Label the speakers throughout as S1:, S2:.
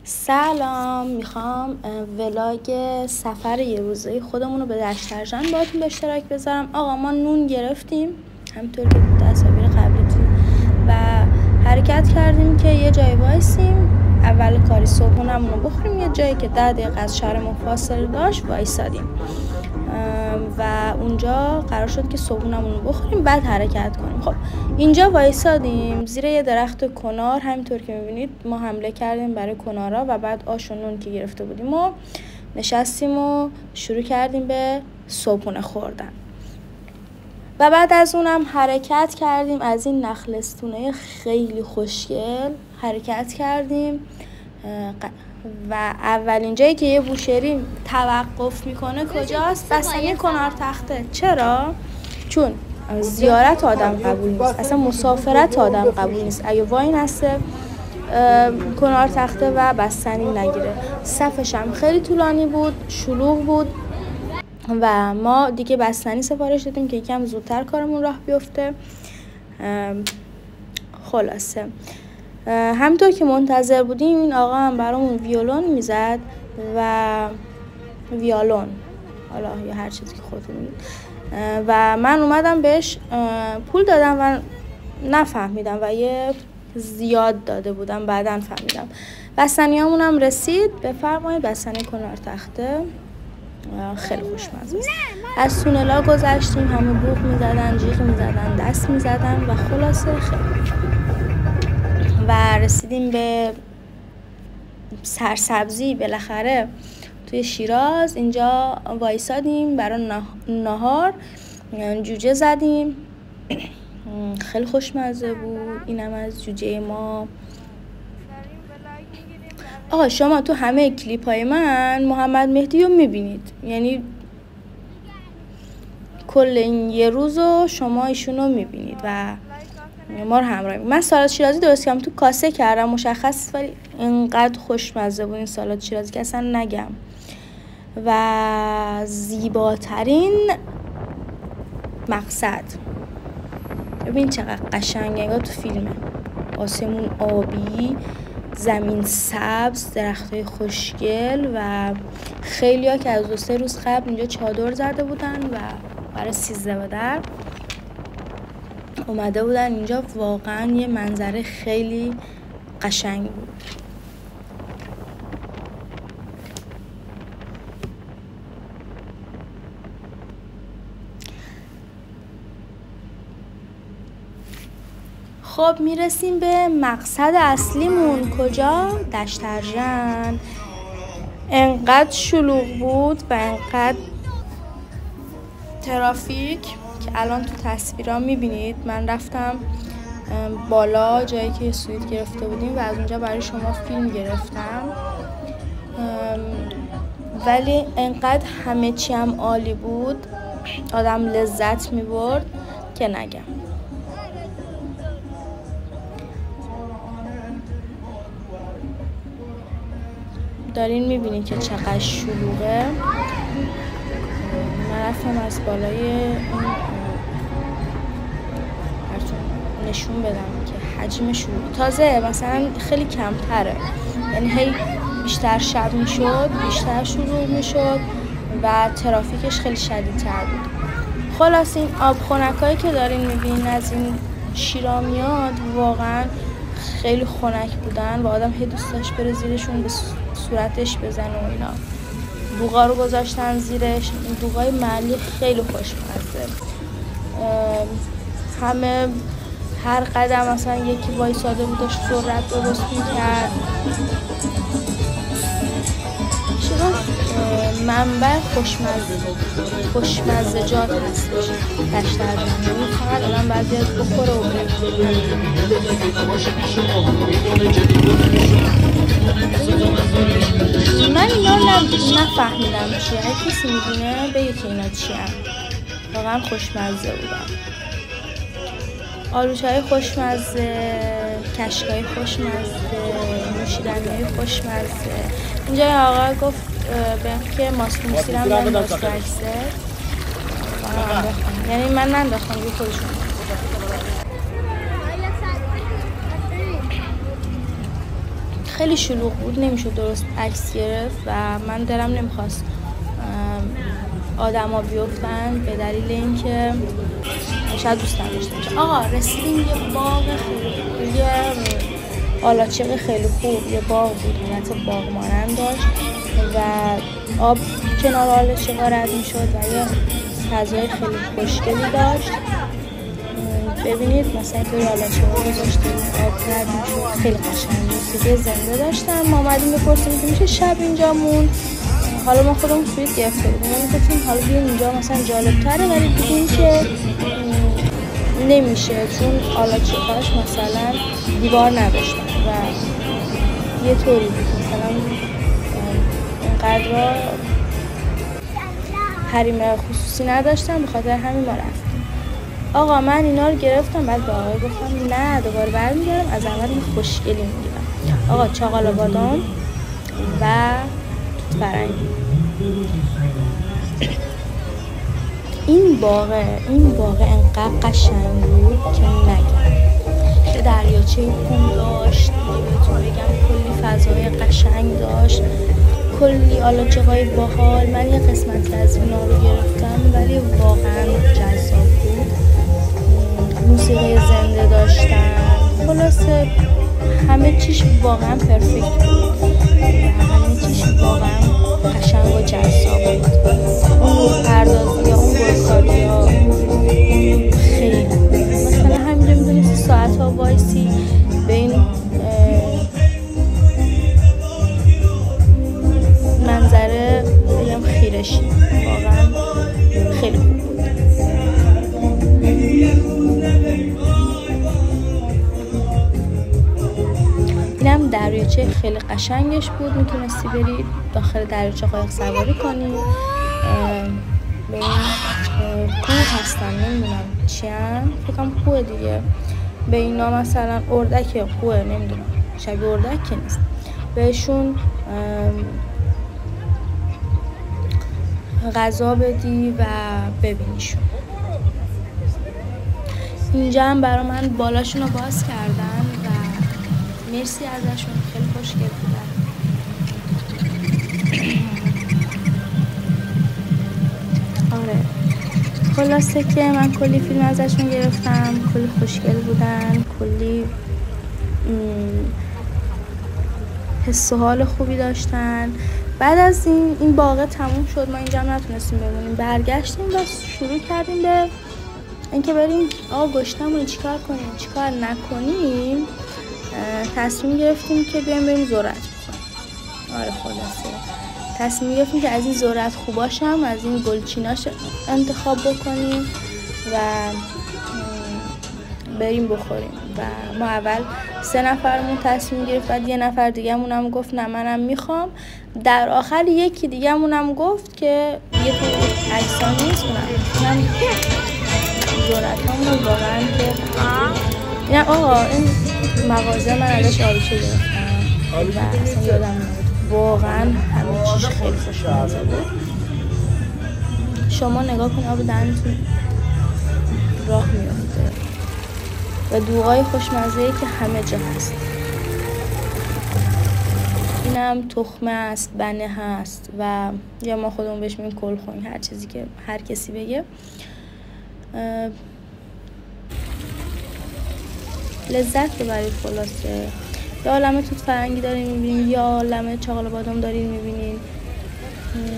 S1: سلام، میخوام ولاگ سفر یه روزه خودمون رو به دشترجن باهاتون به اشتراک بذارم. آقا ما نون گرفتیم همینطور که تصاویر قبلیتون و حرکت کردیم که یه جای وایسیم. اول کاری صبحونمون رو بخوریم یه جایی که 10 دقیقه از شهرمون فاصله داشت وایسادیم و اونجا قرار شد که صبحونمون رو بخوریم بعد حرکت کنیم. خب اینجا وایسادیم زیر یه درخت کنار، همینطور که میبینید ما حمله کردیم برای کنارا و بعد آش و نون که گرفته بودیم و نشستیم و شروع کردیم به صبحونه خوردن و بعد از اونم حرکت کردیم. از این نخلستونه خیلی خوشگل حرکت کردیم و اولین جایی که یه بوشهری توقف میکنه کجاست؟ بستنی کنار تخته. چرا؟ چون زیارت آدم قبول نیست، اصلا مسافرت آدم قبول نیست اگه وای نسته کنار تخته و بستنی نگیره. صفش هم خیلی طولانی بود، شلوغ بود و ما دیگه بستنی سفارش دادیم که یکم زودتر کارمون راه بیفته. خلاصه همونطور که منتظر بودیم این آقا هم برامون ویولون میزد و ویولون حالا یا هر چیزی که خودتون میگید و من اومدم بهش پول دادم و نفهمیدم و یه زیاد داده بودم، بعداً فهمیدم. بستنیامون هم رسید. بفرمایید بستنی کنار تخته خیلی خوشمزه است. از تونلا گذشتیم، همه بوق میزدن، جیغ میزدن، دست میزدن و خلاصه خیلی و رسیدیم به سرسبزی. بالاخره توی شیراز اینجا وایسادیم برای نهار، جوجه زدیم خیلی خوشمزه بود. اینم از جوجه ما. آقا شما تو همه کلیپ های من محمد مهدی رو میبینید، یعنی کل این یه روز رو شما ایشون رو میبینید و ما رو همراه می‌کنید. من سالاد شیرازی درست کردم، تو کاسه کردم مشخص، ولی اینقدر خوشمزه بود این سالاد شیرازی که اصلا نگم. و زیباترین مقصد، ببین چقدر قشنگه، انگار تو فیلمه. آسمون آبی، زمین سبز، درختای خوشگل و خیلیا که از 2-3 روز قبل اینجا چادر زده بودن و برای 13 بدر اومده بودن اینجا. واقعا یه منظره خیلی قشنگ بود. خب میرسیم به مقصد اصلیمون. کجا؟ دشترجن. انقدر شلوغ بود و انقدر ترافیک که الان تو تصویرها میبینید. من رفتم بالا جایی که سویت گرفته بودیم و از اونجا برای شما فیلم گرفتم، ولی انقدر همه چی هم عالی بود، آدم لذت میبرد که نگم. دارین میبینید که چقدر شلوغه. من رفتم از بالای این نشون بدم که حجم شلوغ تازه مثلا خیلی کمتره، یعنی هی بیشتر شب میشد بیشتر شلوغ میشد و ترافیکش خیلی شدیدتر بود. خلاص این آب خنکایی که دارین میبینین از این شیرامیات واقعا خیلی خنک بودن و آدم هی دوست داشت بره زیرشون به صورتش بزنه و اینا. بوغا رو گذاشتن زیرش، این بوغای محلی خیلی خوشمزه. همه هر قدم مثلا یکی وایساده بود داشت سرعت درست میکرد. منبع خوشمزجات هستش دشترجن، یعنی فقط آدم باید بیاد بخوره و من اینا نفهمیدم چیه. اگه کسی میدونه بگه که اینا چیه. واقعا خوشمزه بودن. آلوچه‌های خوشمزه، کشک‌های خوشمزه، نوشیدنی‌های خوشمزه. اینجا آقا گفت بهم که ماستوسی رو هم دارم ماستو عکسه، یعنی من ننداختم روی خودشون. خیلی شلوغ بود، نمیشد درست عکس گرفت و من دلم نمیخواست آدما بیفتن به دلیل اینکه شاید دوست نداشته باشه. آقا رسیدیم یه باغ خیلی، یه آلاچیق خیلی خوب، یه باغ بود، حالت باغ مانند داشت و آب کنار آلاچیق رد میشد و یه فضای خیلی خوشگلی داشت. ببینید مثلا توی آلاچیق رو گذاشتیم، آب رد میشد، خیلی قشنگ بود. دیگه زنده داشتن. ما اومدیم بپرسیم که میشه شب اینجا موند. حالا ما خودمون سویت گرفته بودیم، ما گفتیم حالا بیایم اینجا مثلا جالب تره، ولی دیدیم که نمیشه چون آلاچیقاش مثلا دیوار نداشتن و یه طوری بود مثلا اینقدر حریم خصوصی نداشتن، به خاطر همین ما رفتیم. آقا من اینا رو گرفتم، بعد به آقای گفتم نه دوباره برمیگردم، از اول این خوشگلی میگیرم. آقا چاقال بادام و توت فرنگی. این باغ انقدر قشنگ بود که نگم. یه دریاچه خوب داشت، بهتون بگم کلی فضای قشنگ داشت، کلی آلاچیقای باحال. من یه قسمتی از اینا رو گرفتم ولی واقعا جذاب بود. موسیقی زنده داشتن، خلاصه همه چیش واقعا پرفکت بود و همه چیش واقعا قشنگ و جذاب بود. اون پردازی یا اون گلکاری ها خیلی مثلا همینجا میدونید ساعت ها وایسی به این منظره بگم خیرشی، واقعا خیلی خوب بود. اینم دریاچه خیلی قشنگش بود، میتونستی برید داخل دریاچه قایق سواری کنی. به این کوه هستن، نمیدونم چی هم، فکرم کوه دیگه. به اینا مثلا اردک یا کوه نمیدونم، شبیه اردک که نیست، بهشون غذا بدی و ببینیشون. اینجا هم برای من بالاشون رو باز کردن و مرسی ازشون، خیلی خوشگل بودن. آره خلاصه که من کلی فیلم ازشون گرفتم، کلی خوشگل بودن، کلی حس و حال خوبی داشتن. بعد از این باغ تموم شد، ما اینجا هم نتونستیم بمونیم، برگشتیم و شروع کردیم به اینکه بریم آقا گشتمون چیکار کنیم چیکار نکنیم. تصمیم گرفتیم که بریم ذرت بخوریم. آره خلاصه تصمیم گرفتیم که از این ذرت خوباش هم از این گلچیناش انتخاب بکنیم و بریم بخوریم. و ما اول 3 نفرمون تصمیم گرفت، بعد یه نفر دیگه مونم گفت نه منم میخوام. در آخر یکی دیگه مونم گفت که یه تو عکسان نیست، من ذرت همون واقعا که نه آقا این مغازه من ازش آلوچه گرفتم و اصلا یادم نبود، واقعا همه چیش خیلی خوشمزه بود. شما نگاه کن آب دهنتون راه میافته و دوغای خوشمزه‌ای که همه جا هست. اینم تخمه است، بنه هست و یا ما خودمون بهش میگیم کلخون، هر چیزی که هر کسی بگه. لذت ببرید. خلاصه یه عالمه توت فرنگی دارین میبینین، یه عالمه چاقال بادام دارین میبینین،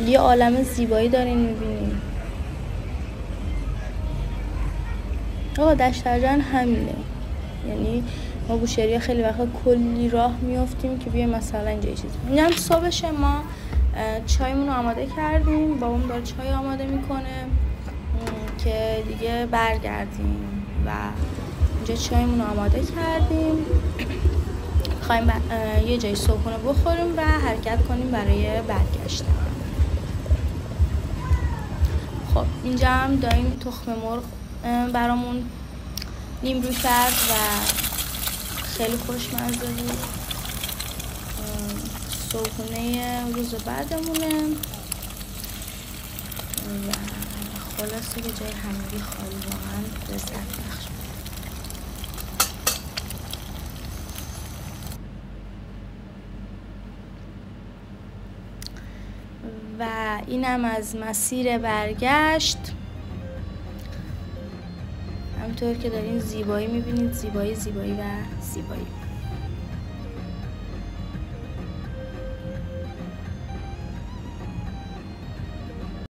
S1: یه عالمه زیبایی دارین میبینین. آقا دشترجان همینه، یعنی ما بوشهری خیلی وقتا کلی راه میافتیم که بیایم مثلا اینجا چیزی. اینم صبحش ما چایمون رو آماده کردیم، بابام داره چای آماده میکنه که دیگه برگردیم و اینجا چایمون رو آماده کردیم. میخوایم یه جای صبحونه بخوریم و حرکت کنیم برای برگشتن. خب اینجا هم داریم تخم مرغ برامون نیمرو کرد و خیلی خوشمزه بود. صبحونه روز بعدمونه و خلاصه که جای همگی خالی، واقعا لذت بخش. و اینم از مسیر برگشت. همونطور که دارین زیبایی میبینید، زیبایی و زیبایی.